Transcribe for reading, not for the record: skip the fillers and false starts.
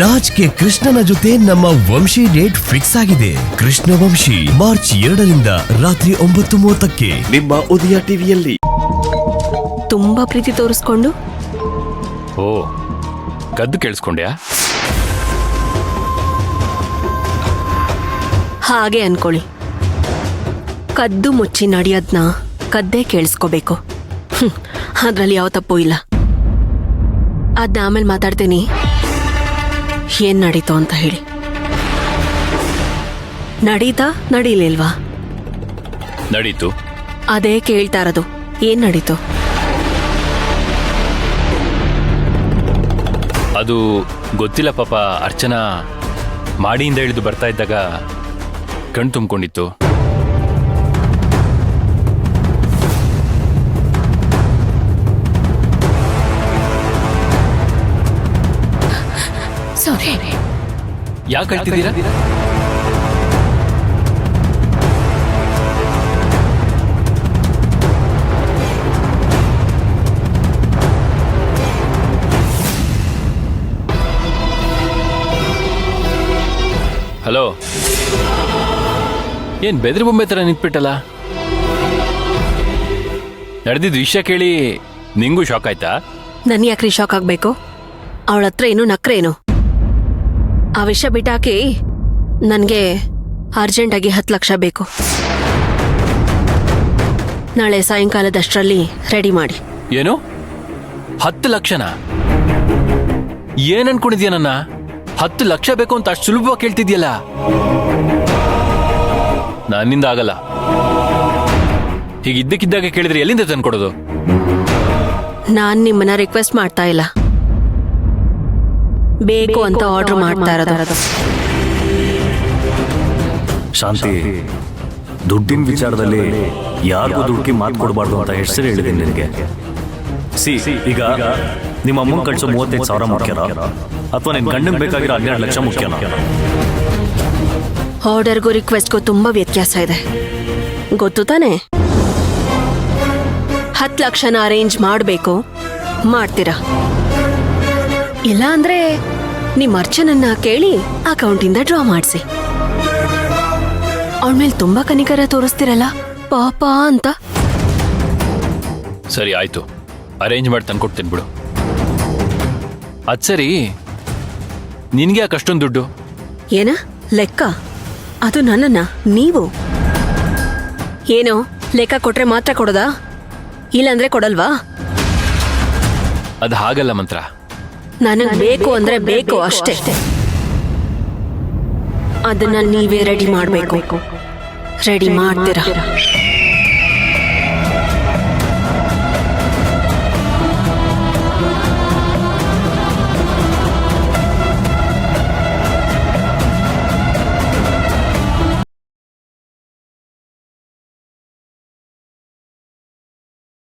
Raj K ಕೃಷ್ಣನ ಜೊತೆ ನಮ್ಮ ವಂಶಿ ಡೇಟ್ ಫಿಕ್ಸ್ ಆಗಿದೆ. ಕೃಷ್ಣ ವಂಶಿ ಮಾರ್ಚ್ 2ರಿಂದ ರಾತ್ರಿ 9:30ಕ್ಕೆ ನಿಮ್ಮ ಉದಯ ಟಿವಿಯಲ್ಲಿ. ತುಂಬಾ ಪ್ರೀತಿ ತೋರಿಸ್ಕೊಂಡು ಓ ಕದ್ದು ಕೇಳಿಸ್ಕೊಂಡ್ಯಾ? ಹಾಗೆ ಅನ್ಕೊಳ್ಳಿ. ಕದ್ದು ಮುಚ್ಚಿ ನಡೆಯೋದ್ನ ಕದ್ದೇ ಕೇಳಿಸ್ಕೋಬೇಕು. ಅದ್ರಲ್ಲಿ ಯಾವ ತಪ್ಪು ಇಲ್ಲ. ಅದನ್ನ ಆಮೇಲೆ ಮಾತಾಡ್ತೀನಿ. ಏನ್ ನಡೀತು ಅಂತ ಹೇಳಿ. ನಡೀತಾ ನಡೀಲಿಲ್ವಾ? ನಡೀತು. ಅದೇ ಕೇಳ್ತಾ ಇರೋದು. ಏನ್ ನಡೀತು? ಅದು ಗೊತ್ತಿಲ್ಲ ಪಾಪ. ಅರ್ಚನಾ ಮಾಡಿಯಿಂದ ಇಳಿದು ಬರ್ತಾ ಇದ್ದಾಗ ಕಣ್ ತುಂಬಿಕೊಂಡಿತ್ತು. ಸಾರಿ. ಯಾಕೆ ಹೇಳ್ತಿದ್ದೀರಾ? ಹಲೋ, ಏನ್ ಬೆದ್ರಿ ಬೊಂಬೆ ತರ ನಿಂತ್ಬಿಟ್ಟಲ್ಲ? ನಡೆದಿದ್ದ ವಿಷಯ ಕೇಳಿ ನಿಂಗೂ ಶಾಕ್ ಆಯ್ತಾ? ನನ್ ಯಾಕ್ರಿ ಶಾಕ್ ಆಗ್ಬೇಕು? ಅವಳ ಹತ್ರ ಏನು ನಕ್ರೆ ಏನು? ಆ ವಿಷಯ ಬಿಟ್ಟಾಕಿ ನನ್ಗೆ ಅರ್ಜೆಂಟಾಗಿ 10 ಲಕ್ಷ ಬೇಕು. ನಾಳೆ ಸಾಯಂಕಾಲದಷ್ಟರಲ್ಲಿ ರೆಡಿ ಮಾಡಿ. ಏನು 10 ಲಕ್ಷನಾ? ಏನ್ ಅನ್ಕೊಂಡಿದ್ಯಾ ನನ್ನ? 10 ಲಕ್ಷ ಬೇಕು ಅಂತ ಅಷ್ಟು ಸುಲಭವಾಗಿ ಕೇಳ್ತಿದ್ಯಲ್ಲ. ನನ್ನಿಂದ ಆಗಲ್ಲ. ಹೀಗೆ ಇದ್ದಕ್ಕಿದ್ದಾಗ ಕೇಳಿದ್ರೆ ಎಲ್ಲಿಂದ ತಂದ್ಕೊಡೋದು? ನಾನ್ ನಿಮ್ಮನ್ನ ರಿಕ್ವೆಸ್ಟ್ ಮಾಡ್ತಾ ಇಲ್ಲ, ಬೇಕು ಅಂತ ಆರ್ಡರ್ ಮಾಡ್ತಾ ಇರೋದು. ಶಾಂತಿ, ದುಡ್ಡಿನ ವಿಚಾರದಲ್ಲಿ ಯಾರಿಗೂ ದುಡ್ಡಿಗೆ ಮಾತು ಕೊಡಬಾರ್ದು ಅಂತ ಹೆಸರು ಹೇಳಿದ್ದೀನಿ ನಿನಗೆ. ಈಗ ನಿಮ್ಮ ಅಮ್ಮನ ಕಳಿಸೋ 35,000 ಮುಖ್ಯನಾ ಅಥವಾ ನಿನ್ ಗಂಡನ್ ಬೇಕಾಗಿರೋ 12 ಲಕ್ಷ ಮುಖ್ಯನಾ? ಆರ್ಡರ್ಗೂ ರಿಕ್ವೆಸ್ಟ್ಗೂ ತುಂಬಾ ವ್ಯತ್ಯಾಸ ಇದೆ, ಗೊತ್ತು ತಾನೆ? 10 ಲಕ್ಷನ ಅರೇಂಜ್ ಮಾಡಬೇಕು, ಮಾಡ್ತೀರಾ? ಇಲ್ಲ ಅಂದ್ರೆ ನಿಮ್ಮ ಅರ್ಚನನ್ನ ಕೇಳಿ ಅಕೌಂಟಿಂದ ಡ್ರಾ ಮಾಡಿಸಿ. ಅವಳ ಮೇಲೆ ತುಂಬಾ ಕನಿಕರ ತೋರಿಸ್ತಿರಲ್ಲ ಪಾಪ ಅಂತ. ಸರಿ ಆಯ್ತು, ಅರೇಂಜ್ ಮಾಡಿ ತಂದ್ಕೊಡ್ತೀನಿ ಬಿಡು. ಅದ್ ಸರಿ, ನಿನ್ಗೆ ಯಾಕೆ ಅಷ್ಟೊಂದು ದುಡ್ಡು? ಏನ ಲೆಕ್ಕ? ಅದು ನನ್ನನ್ನ ನೀವು ಏನೋ ಲೆಕ್ಕ ಕೊಟ್ರೆ ಮಾತ್ರ ಕೊಡೋದಾ? ಇಲ್ಲಾಂದ್ರೆ ಕೊಡಲ್ವಾ? ಅದು ಹಾಗಲ್ಲ ಮಂತ್ರ. ನನಗ್ ಬೇಕು ಅಂದ್ರೆ ಬೇಕು ಅಷ್ಟೇ. ಅದನ್ನ ನೀವೇ ರೆಡಿ ಮಾಡ್ಬೇಕು. ರೆಡಿ ಮಾಡ್ತೀರಾ?